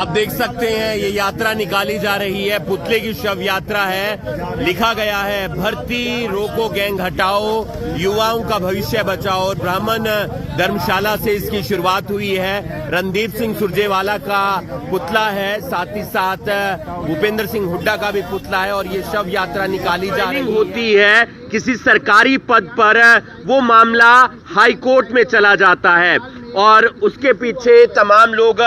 आप देख सकते हैं ये यात्रा निकाली जा रही है, पुतले की शव यात्रा है। लिखा गया है भर्ती रोको गैंग हटाओ, युवाओं का भविष्य बचाओ। और ब्राह्मण धर्मशाला से इसकी शुरुआत हुई है। रणदीप सिंह सुरजेवाला का पुतला है, साथ ही साथ भूपेंद्र सिंह हुड्डा का भी पुतला है और ये शव यात्रा निकाली जा रही होती है। किसी सरकारी पद पर वो मामला हाई कोर्ट में चला जाता है और उसके पीछे तमाम लोग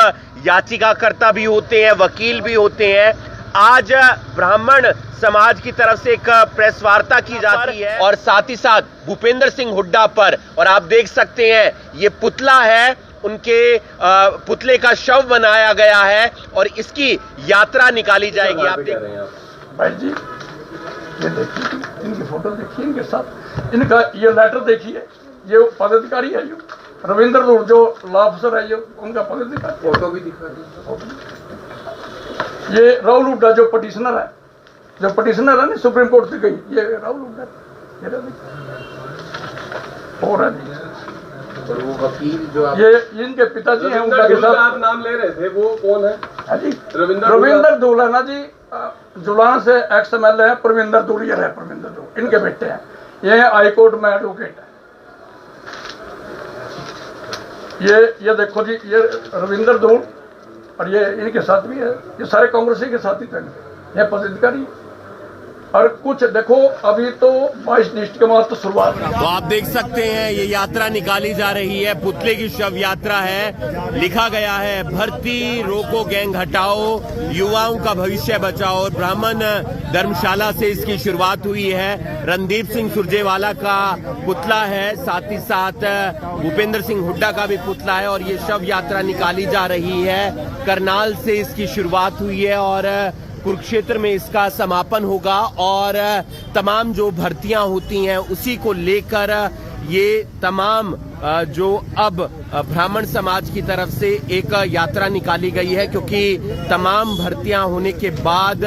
याचिकाकर्ता भी होते हैं, वकील भी होते हैं। आज ब्राह्मण समाज की तरफ से एक प्रेस वार्ता की जाती है और साथ ही साथ भूपेंद्र सिंह हुड्डा पर, और आप देख सकते हैं ये पुतला है, उनके पुतले का शव बनाया गया है और इसकी यात्रा निकाली जाएगी। आप देख रहे हैं भाई जी, ये देखिए, इनकी फोटो देखिए, इनके साथ इनका ये लेटर देखिए, ये पदाधिकारी है, ये रविंद्र दूर जो लॉ अफसर है, ये उनका पदाधिकारी। फोटो भी दिखा दीजिए। ये राहुल हुड्डा जो पटिशनर है ना सुप्रीम कोर्ट से गई, ये राहुल हुड्डा और और वो वकील जो ये इनके पिताजी हैं, उनके साथ आप नाम ले रहे थे, वो कौन है जी? रविंद्र दूल है ना जी, जुलान से XML है। परविंदर दूलियर है, परविंदर दूल इनके बेटे हैं। ये हाई कोर्ट में एडवोकेट है। ये देखो जी, ये रविंदर दूल और ये इनके साथ भी है। ये सारे कांग्रेसी के साथ ही थे, ये पदाधिकारी। और कुछ देखो, अभी तो 22 डिस्ट्रिक्ट के बाद तो शुरुआत है। तो आप देख सकते हैं ये यात्रा निकाली जा रही है, पुतले की शव यात्रा है। लिखा गया है भर्ती रोको गैंग हटाओ, युवाओं का भविष्य बचाओ। और ब्राह्मण धर्मशाला से इसकी शुरुआत हुई है। रणदीप सिंह सुरजेवाला का पुतला है, साथ ही साथ भूपेंद्र सिंह हुड्डा का भी पुतला है और ये शव यात्रा निकाली जा रही है। करनाल से इसकी शुरुआत हुई है और कुरुक्षेत्र में इसका समापन होगा और तमाम जो भर्तियां होती हैं उसी को लेकर ये तमाम जो अब ब्राह्मण समाज की तरफ से एक यात्रा निकाली गई है, क्योंकि तमाम भर्तियां होने के बाद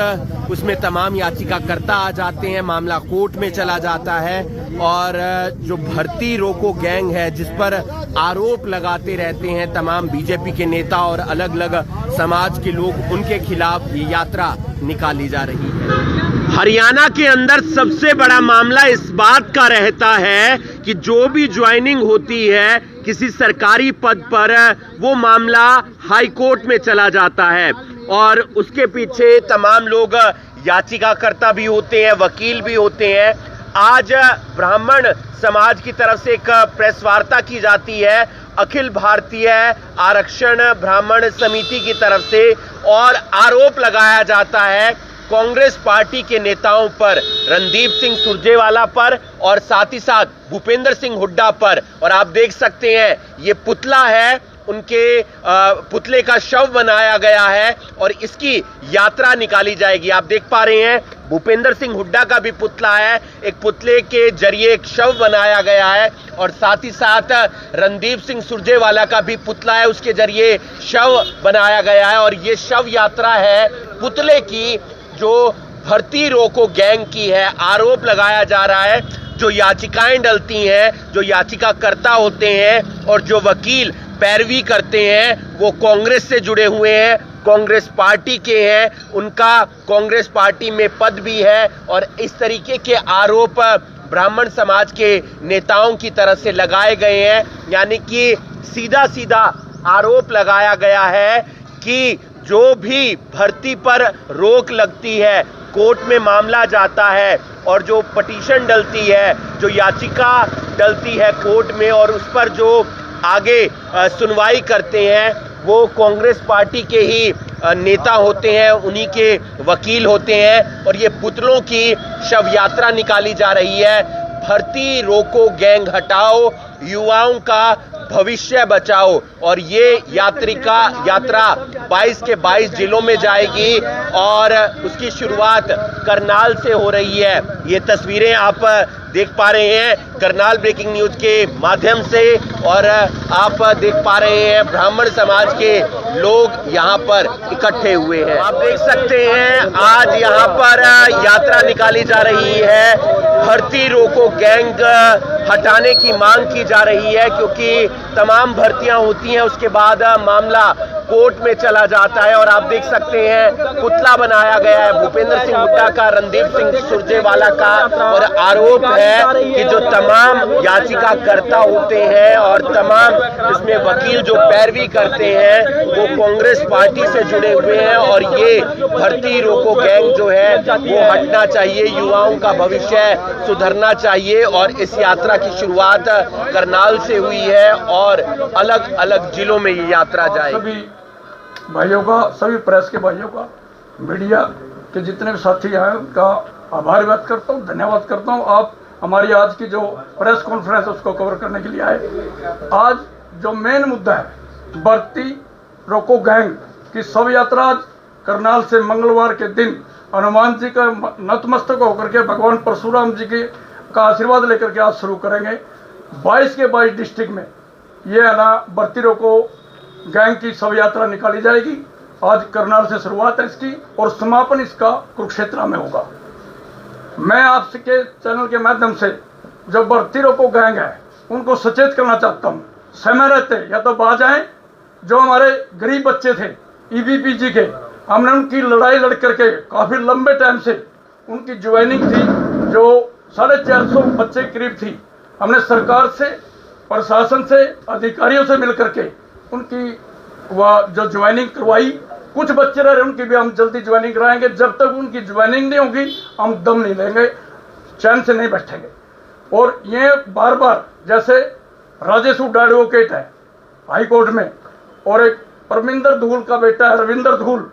उसमें तमाम याचिकाकर्ता आ जाते हैं, मामला कोर्ट में चला जाता है और जो भर्ती रोको गैंग है जिस पर आरोप लगाते रहते हैं तमाम बीजेपी के नेता और अलग अलग समाज के लोग, उनके खिलाफ ये यात्रा निकाली जा रही है। हरियाणा के अंदर सबसे बड़ा मामला इस बात का रहता है कि जो भी ज्वाइनिंग होती है किसी सरकारी पद पर, वो मामला हाई कोर्ट में चला जाता है और उसके पीछे तमाम लोग याचिकाकर्ता भी होते हैं, वकील भी होते हैं। आज ब्राह्मण समाज की तरफ से एक प्रेस वार्ता की जाती है अखिल भारतीय आरक्षण ब्राह्मण समिति की तरफ से और आरोप लगाया जाता है कांग्रेस पार्टी के नेताओं पर, रणदीप सिंह सुरजेवाला पर और साथ ही साथ भूपेंद्र सिंह हुड्डा पर। और आप देख सकते हैं ये पुतला है, उनके पुतले का शव बनाया गया है और इसकी यात्रा निकाली जाएगी। आप देख पा रहे हैं भूपेंद्र सिंह हुड्डा का भी पुतला है, एक पुतले के जरिए एक शव बनाया गया है और साथ ही साथ रणदीप सिंह सुरजेवाला का भी पुतला है, उसके जरिए शव बनाया गया है। और ये शव यात्रा है पुतले की, जो भर्ती रोको गैंग की है। आरोप लगाया जा रहा है, जो याचिकाएं डलती हैं, जो याचिकाकर्ता होते हैं और जो वकील पैरवी करते हैं, वो कांग्रेस से जुड़े हुए हैं, कांग्रेस पार्टी के हैं, उनका कांग्रेस पार्टी में पद भी है और इस तरीके के आरोप ब्राह्मण समाज के नेताओं की तरफ से लगाए गए हैं। यानी कि सीधा सीधा आरोप लगाया गया है कि जो भी भर्ती पर रोक लगती है, कोर्ट में मामला जाता है और जो पिटीशन डलती है, जो याचिका डलती है कोर्ट में और उस पर जो आगे सुनवाई करते हैं, वो कांग्रेस पार्टी के ही नेता होते हैं, उन्हीं के वकील होते हैं। और ये पुतलों की शव यात्रा निकाली जा रही है। भर्ती रोको गैंग हटाओ, युवाओं का भविष्य बचाओ। और ये यात्रा 22 के 22 जिलों में जाएगी और उसकी शुरुआत करनाल से हो रही है। ये तस्वीरें आप देख पा रहे हैं करनाल ब्रेकिंग न्यूज के माध्यम से और आप देख पा रहे हैं ब्राह्मण समाज के लोग यहाँ पर इकट्ठे हुए हैं। आप देख सकते हैं आज यहाँ पर यात्रा निकाली जा रही है, भर्ती रोको गैंग हटाने की मांग की जा रही है, क्योंकि तमाम भर्तियां होती हैं उसके बाद मामला कोर्ट में चला जाता है। और आप देख सकते हैं पुतला बनाया गया है भूपेंद्र सिंह हुड्डा का, रणदीप सिंह सुरजेवाला का, और आरोप है कि जो तमाम याचिकाकर्ता होते हैं और तमाम इसमें वकील जो पैरवी करते हैं वो कांग्रेस पार्टी से जुड़े हुए हैं। और ये भर्ती रोको गैंग जो है वो हटना चाहिए, युवाओं का भविष्य सुधरना चाहिए। और इस यात्रा की शुरुआत करनाल से हुई है और अलग अलग जिलों में ये यात्रा जाएगी। सभी भाइयों का, सभी प्रेस के भाइयों का, मीडिया के जितने भी साथी हैं उनका आभार व्यक्त करता हूँ, धन्यवाद करता हूँ। आप हमारी आज की जो प्रेस कॉन्फ्रेंस उसको कवर करने के लिए आए। आज जो मेन मुद्दा है भर्ती रोको गैंग की शव यात्रा आज करनाल से मंगलवार के दिन हनुमान जी का नतमस्तक होकर के भगवान परशुराम जी का आशीर्वाद लेकर के आज शुरू करेंगे। 22 के 22 डिस्ट्रिक्ट में ये है ना भर्ती रोको गैंग की शव यात्रा निकाली जाएगी। आज करनाल से शुरुआत है इसकी और समापन इसका कुरुक्षेत्र में होगा। मैं आपके चैनल के माध्यम से जो भर्ती रोको गैंग है उनको सचेत करना चाहता हूँ, समय रहते या तो बाज आए। जो हमारे गरीब बच्चे थे ईबीपीजी के, हमने उनकी लड़ाई लड़ करके काफी लंबे टाइम से उनकी ज्वाइनिंग थी जो 450 बच्चे करीब थी। हमने सरकार से, प्रशासन से, अधिकारियों से मिलकर के उनकी वह जो ज्वाइनिंग करवाई। कुछ बच्चे रह रहे उनकी भी हम जल्दी ज्वाइनिंग कराएंगे। जब तक उनकी ज्वाइनिंग नहीं होगी हम दम नहीं लेंगे, चैन से नहीं बैठेंगे। और ये बार बार जैसे राजेश हुड्डा एडवोकेट है हाई कोर्ट में और एक परमिंदर धूल का बेटा है रविंदर धूल,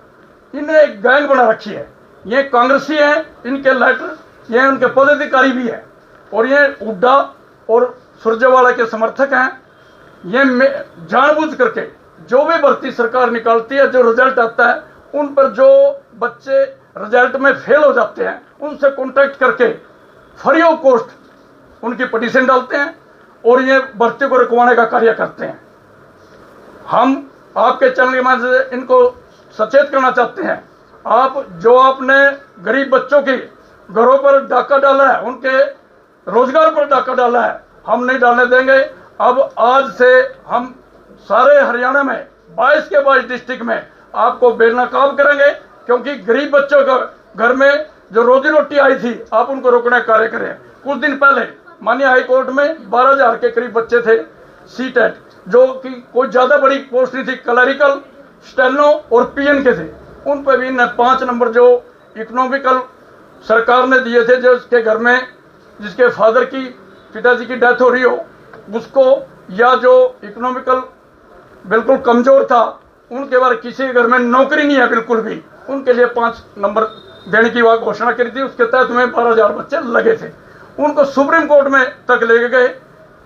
इन्हें एक गैंग बना रखी है। ये कांग्रेसी हैं, इनके लेटर, ये उनके पदाधिकारी भी है और ये हुड्डा और सुरजेवाला के समर्थक हैं। ये जानबूझ करके जो भी भर्ती सरकार निकालती है, जो रिजल्ट आता है, उन पर जो बच्चे रिजल्ट में फेल हो जाते हैं उनसे कांटेक्ट करके फ्री ऑफ कॉस्ट उनकी पिटीशन डालते हैं और ये भर्ती को रुकवाने का कार्य करते हैं। हम आपके चैनल के माध्यम से इनको सचेत करना चाहते हैं। आप जो आपने गरीब बच्चों के घरों पर डाका डाला है, उनके रोजगार पर डाका डाला है, हम नहीं डालने देंगे। अब आज से हम सारे हरियाणा में 22 के 22 डिस्ट्रिक्ट में आपको बेनकाब करेंगे, क्योंकि गरीब बच्चों का घर में जो रोजी रोटी आई थी आप उनको रोकने का कार्य करें। कुछ दिन पहले माननीय हाई कोर्ट में 12,000 के करीब बच्चे थे सीटेट, जो कि कोई ज्यादा बड़ी पोस्ट नहीं थी, क्लरिकल, स्टेनो और पीएन के थे। उन पर भी 5 नंबर जो इकोनॉमिकल सरकार ने दिए थे, जो उसके घर में जिसके फादर की, पिताजी की डेथ हो रही हो उसको, या जो इकोनॉमिकल बिल्कुल कमजोर था उनके बारे किसी के घर में नौकरी नहीं है बिल्कुल भी, उनके लिए 5 नंबर देने की वह घोषणा करी थी। उसके तहत में 12,000 बच्चे लगे थे। उनको सुप्रीम कोर्ट में तक ले गए।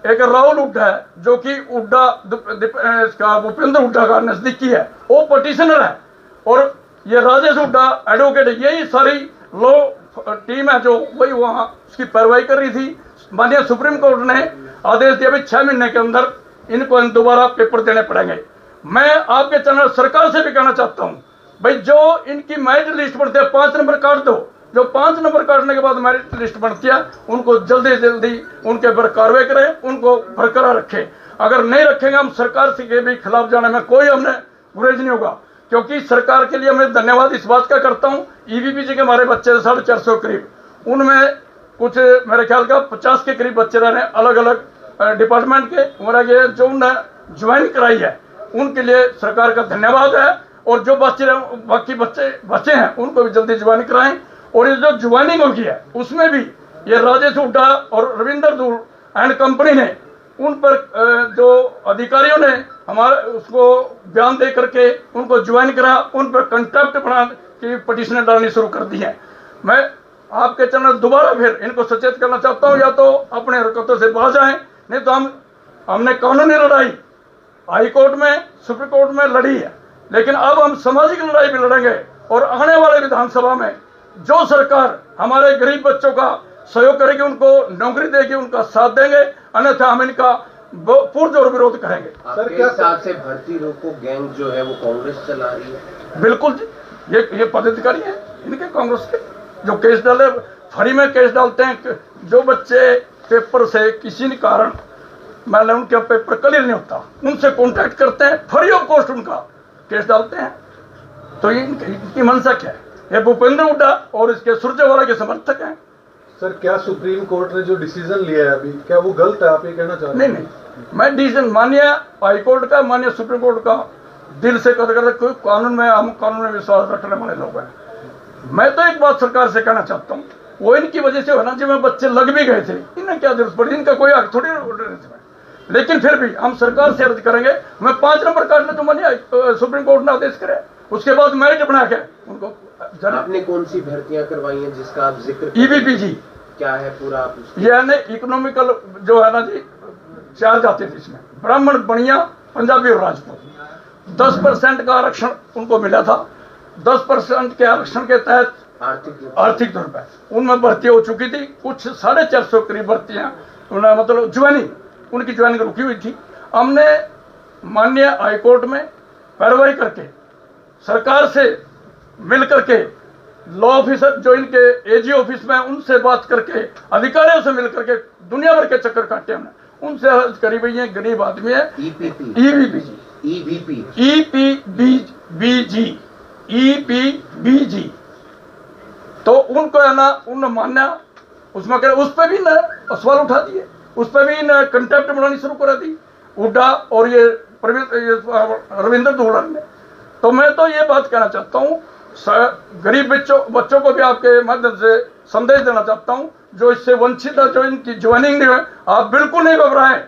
एक राहुल हुड्डा है जो कि हुड्डा भूपेंद्र हुड्डा का नजदीकी है, वो पटिशनर है, और ये राजेश हुड्डा एडवोकेट, यही सारी लॉ टीम है जो वही वहां उसकी पैरवाई कर रही थी। माननीय सुप्रीम कोर्ट ने आदेश दिया भी 6 महीने के अंदर इनको दोबारा पेपर देने पड़ेंगे। मैं आपके चैनल सरकार से भी कहना चाहता हूं, भाई जो इनकी मेरिट लिस्ट बनती है 5 नंबर काट दो। जो 5 नंबर काटने के बाद मेरिट लिस्ट बनती है उनको जल्दी जल्दी उनके पर कार्रवाई करें, उनको बरकरार रखें। अगर नहीं रखेंगे हम सरकार के भी खिलाफ जाने में कोई हमने गुरेज नहीं होगा, क्योंकि सरकार के लिए मैं धन्यवाद इस बात का करता हूं। ईबीपीजी के हमारे बच्चे 450 करीब, उनमें कुछ मेरे ख्याल का 50 के करीब बच्चे रह रहे हैं अलग अलग डिपार्टमेंट के। हमारा ये जो उन्हें ज्वाइन कराई है उनके लिए सरकार का धन्यवाद है, और जो बाकी बच्चे हैं उनको भी जल्दी ज्वाइन कराएं। और ये जो ज्वाइनिंग होगी है उसमें भी ये राजेश हुड्डा और रविंदर धूल एंड कंपनी ने उन पर जो अधिकारियों ने हमारे उसको बयान दे करके उनको ज्वाइन करा, उन पर कंट्रैक्ट बना की पिटीशनें डालनी शुरू कर दी है। मैं आपके चैनल दोबारा फिर इनको सचेत करना चाहता हूं, या तो अपने हरकतों से बाज आए, नहीं तो हमने कानूनी लड़ाई हाई कोर्ट में, सुप्रीम कोर्ट में लड़ी है, लेकिन अब हम सामाजिक लड़ाई भी लड़ेंगे। और आने वाले विधानसभा में जो सरकार हमारे गरीब बच्चों का सहयोग करेगी, उनको नौकरी देगी, उनका साथ देंगे, अन्यथा हम इनका पुरजोर विरोध करेंगे। सर क्या हिसाब से भर्ती रोको गैंग जो है वो कांग्रेस चला रही है? बिल्कुल जी, ये पदाधिकारी है इनके कांग्रेस के, जो केस डाले फ्री में केस डालते हैं। जो बच्चे पेपर से किसी कारण मान लें उनका पेपर क्लियर नहीं होता, उनसे कॉन्टैक्ट करते हैं, फ्री ऑफ कॉस्ट उनका केस डालते हैं। तो ये इनकी मंशा क्या है? ये भूपेंद्र हुड्डा और इसके सुरजेवाला के समर्थक हैं। सर, क्या सुप्रीम कोर्ट ने जो डिसीजन लिया है अभी, क्या वो गलत है? आप ये कहना चाह रहे हैं? नहीं, मैं डिसीजन मानिए हाईकोर्ट का, मानिए सुप्रीम कोर्ट का, दिल से कर कोई कानून में, हम कानून में विश्वास रखने वाले लोग हैं। मैं तो एक बात सरकार से कहना चाहता हूँ, वो इनकी वजह से होना चाहिए, बच्चे लग भी गए थे, इन्हें क्या जरूरत पड़ी, इनका कोई हक थोड़ी नहीं। लेकिन फिर भी हम सरकार से अर्ज करेंगे, मैं 5 नंबर काटने तो मानिए सुप्रीम कोर्ट ने आदेश करे, उसके बाद मेरिट बना के उनको। आपने कौन सी भर्तियां करवाई हैं जिसका आप जिक्र? EBPG क्या है पूरा? ये है ना इकोनॉमिकल जो है ना जी, 4 जाते थे इसमें, ब्राह्मण, बनिया, पंजाबी और राजपूत। 10% का आरक्षण उनको मिला था। 10% के आरक्षण के तहत आर्थिक तौर पर उनमें भर्ती हो चुकी थी। कुछ 450 करीब भर्तियां उन्हें, मतलब ज्वाइनिंग, उनकी ज्वाइनिंग रुकी हुई थी। हमने माननीय हाईकोर्ट में पैरवाई करके सरकार से मिल करके लॉ ऑफिसर जो इनके AG ऑफिस में, उनसे बात करके, अधिकारियों से मिल करके दुनिया भर के चक्कर काटे हमने, उनसे अर्ज करी भाई ये गरीब आदमी है। EBPG तो उनको है ना, उन्होंने माना, उसमें करे, उस पर भी ना सवाल उठा दिए, उस पर भी ना कंटेप्ट बनानी शुरू करा दी हुड्डा और ये रविंद्र धूड़ ने। तो मैं तो ये बात कहना चाहता हूँ, गरीब बच्चों को भी आपके माध्यम से संदेश देना चाहता हूँ, जो इससे वंचित है, जो इनकी ज्वाइनिंग नहीं है, आप बिल्कुल नहीं घबराएं।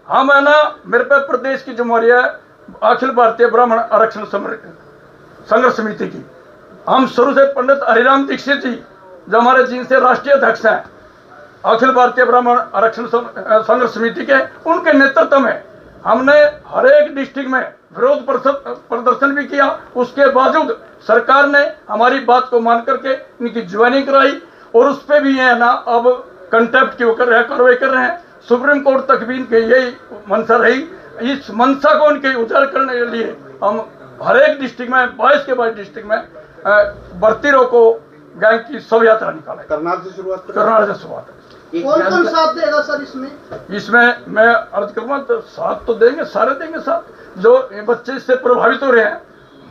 हम है ना, मेरे पे प्रदेश की जिम्मेवारी है अखिल भारतीय ब्राह्मण आरक्षण संघर्ष समिति की। हम शुरू से पंडित हरिराम दीक्षित जी जो हमारे जीन से राष्ट्रीय अध्यक्ष हैं अखिल भारतीय ब्राह्मण आरक्षण संघर्ष समिति के, उनके नेतृत्व में हमने हर एक डिस्ट्रिक्ट में विरोध प्रदर्शन भी किया। उसके बावजूद सरकार ने हमारी बात को मान करके इनकी ज्वाइनिंग कराई, और उस पर भी है ना अब कंटेप्ट की कार्रवाई कर रहे हैं। सुप्रीम कोर्ट तक भी इनके यही मंशा रही। इस मंशा को इनके उजागर करने के लिए हम हर एक डिस्ट्रिक्ट में 22 के 22 डिस्ट्रिक्ट में भर्ती रोको गैंग की शव यात्रा निकाले। करनाल से शुरुआत कौन साथ देगा सर इसमें मैं अर्ज करूंगा, तो साथ तो देंगे, सारे देंगे साथ। जो बच्चे इससे प्रभावित हो रहे हैं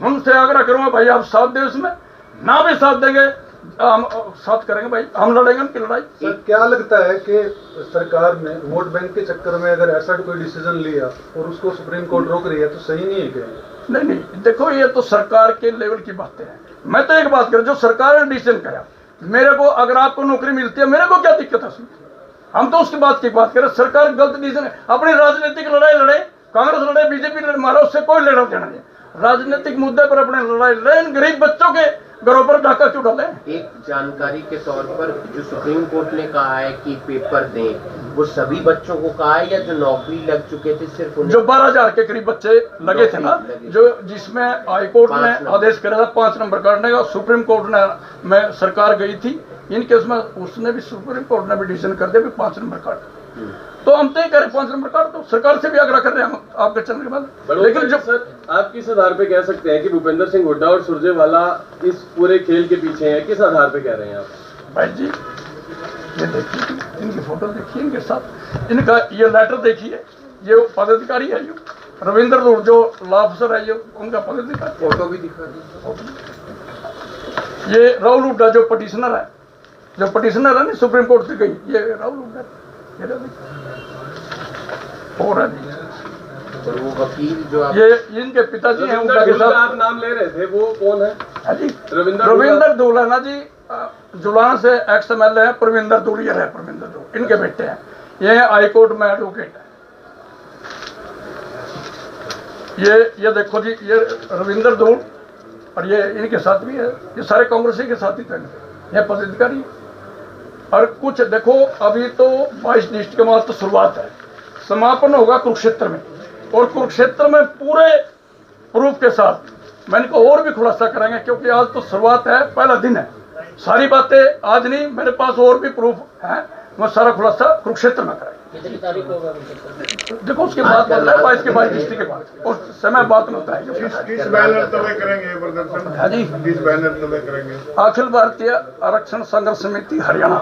उनसे आग्रह करूंगा, भाई आप साथ दें, उसमें ना भी साथ देंगे हम साथ करेंगे, भाई हम लड़ेंगे उनकी लड़ाई। सर, क्या लगता है कि सरकार ने वोट बैंक के चक्कर में अगर ऐसा कोई डिसीजन लिया और उसको सुप्रीम कोर्ट रोक रही है तो सही नहीं है क्या? नहीं, देखो ये तो सरकार के लेवल की बातें हैं। मैं तो एक बात करूं, जो सरकार ने डिसीजन किया, मेरे को अगर आपको नौकरी मिलती है, मेरे को क्या दिक्कत है उसमें? हम तो उसकी बात करें। सरकार गलत डिसीजन है, अपनी राजनीतिक लड़ाई लड़े, कांग्रेस लड़े, बीजेपी लड़े, हमारा उससे कोई लेना देना नहीं। राजनीतिक मुद्दे पर अपने लड़ाई लड़े, इन गरीब बच्चों के घरों पर डाका क्यों डाले? एक जानकारी के तौर पर जो सुप्रीम कोर्ट ने कहा है कि पेपर दें, वो सभी बच्चों को कहा है या जो नौकरी लग चुके थे सिर्फ उन्हें? जो 12,000 के करीब बच्चे लगे थे ना, जो जिसमें हाईकोर्ट ने आदेश करा था 5 नंबर काटने का, सुप्रीम कोर्ट ने में सरकार गई थी इनके उसमें, उसने भी सुप्रीम कोर्ट ने भी डिसीजन कर दिया 5 नंबर काट। तो हम तय करें 5 नंबर काट दो, सरकार से भी आग्रह कर रहे हैं हम आपके चलने के बाद। लेकिन जो सर, आप किस आधार पे कह सकते हैं कि भूपेंद्र सिंह हुड्डा और सुरजेवाला इस पूरे खेल के पीछे हैं? किस आधार पे कह रहे हैं आप? भाई जी ये देखिए, इनकी फोटो देखिए, इनके साथ इनका ये लेटर देखिए, ये पदाधिकारी है, ये रविंद्र धूड़ जो लॉ ऑफिसर है, ये उनका पदाधिकारी। फोटो भी दिखा दी। ये राहुल हुड्डा जो पटिशनर है, ना सुप्रीम कोर्ट से गई, ये राहुल हुड्डा हो रहा है। और वो वकील जो ये इनके पिताजी हैं, उनके साथ आप नाम ले रहे थे, वो कौन है? जी रविंद्र धूड़ है ना जी, जुलान से XMLA है, परविंदर धूड़ है, परविंदर धूड़ इनके बेटे हैं। ये हाईकोर्ट में एडवोकेट है। ये देखो जी, ये रविंदर धूड़ और ये इनके साथ भी है, ये सारे कांग्रेसी के साथ ही थे, ये पदाधिकारी। और कुछ देखो, अभी तो 22 डिस्ट्रिक्ट के बाद तो शुरुआत है, समापन होगा कुरुक्षेत्र में, और कुरुक्षेत्र में पूरे प्रूफ के साथ मैंने को और भी खुलासा करेंगे, क्योंकि आज तो शुरुआत है, पहला दिन है। सारी बातें आज नहीं, मेरे पास और भी प्रूफ है, मैं सारा खुलासा कुरुक्षेत्र में कराएंगे। कितनी तारीख को होगा? देखो उसके बाद बोल रहा है 22 के 22 डिस्ट्रिक्ट के बाद, और समय बात में होता है। किस बैनर तले करेंगे प्रदर्शन? हाँ जी, किस बैनर तले करेंगे? अखिल भारतीय आरक्षण संघर्ष समिति हरियाणा।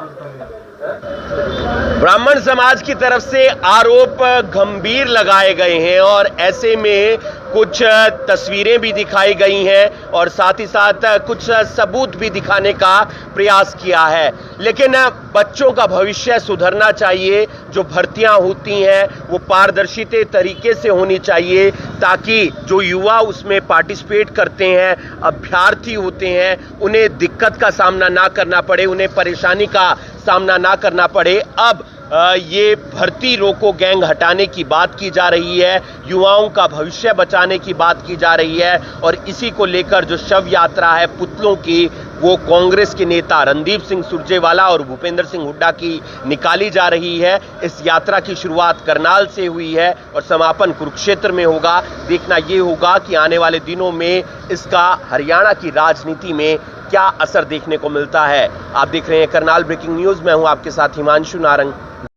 ब्राह्मण समाज की तरफ से आरोप गंभीर लगाए गए हैं और ऐसे में कुछ तस्वीरें भी दिखाई गई हैं और साथ ही साथ कुछ सबूत भी दिखाने का प्रयास किया है। लेकिन बच्चों का भविष्य सुधरना चाहिए। जो भर्तियां होती हैं वो पारदर्शी तरीके से होनी चाहिए, ताकि जो युवा उसमें पार्टिसिपेट करते हैं, अभ्यर्थी होते हैं, उन्हें दिक्कत का सामना ना करना पड़े, उन्हें परेशानी का सामना ना करना पड़े। अब ये भर्ती रोको गैंग हटाने की बात की जा रही है, युवाओं का भविष्य बचाने की बात की जा रही है और इसी को लेकर जो शव यात्रा है पुतलों की, वो कांग्रेस के नेता रणदीप सिंह सुरजेवाला और भूपेंद्र सिंह हुड्डा की निकाली जा रही है। इस यात्रा की शुरुआत करनाल से हुई है और समापन कुरुक्षेत्र में होगा। देखना ये होगा कि आने वाले दिनों में इसका हरियाणा की राजनीति में क्या असर देखने को मिलता है। आप देख रहे हैं करनाल ब्रेकिंग न्यूज, मैं हूं आपके साथ हिमांशु नारंग।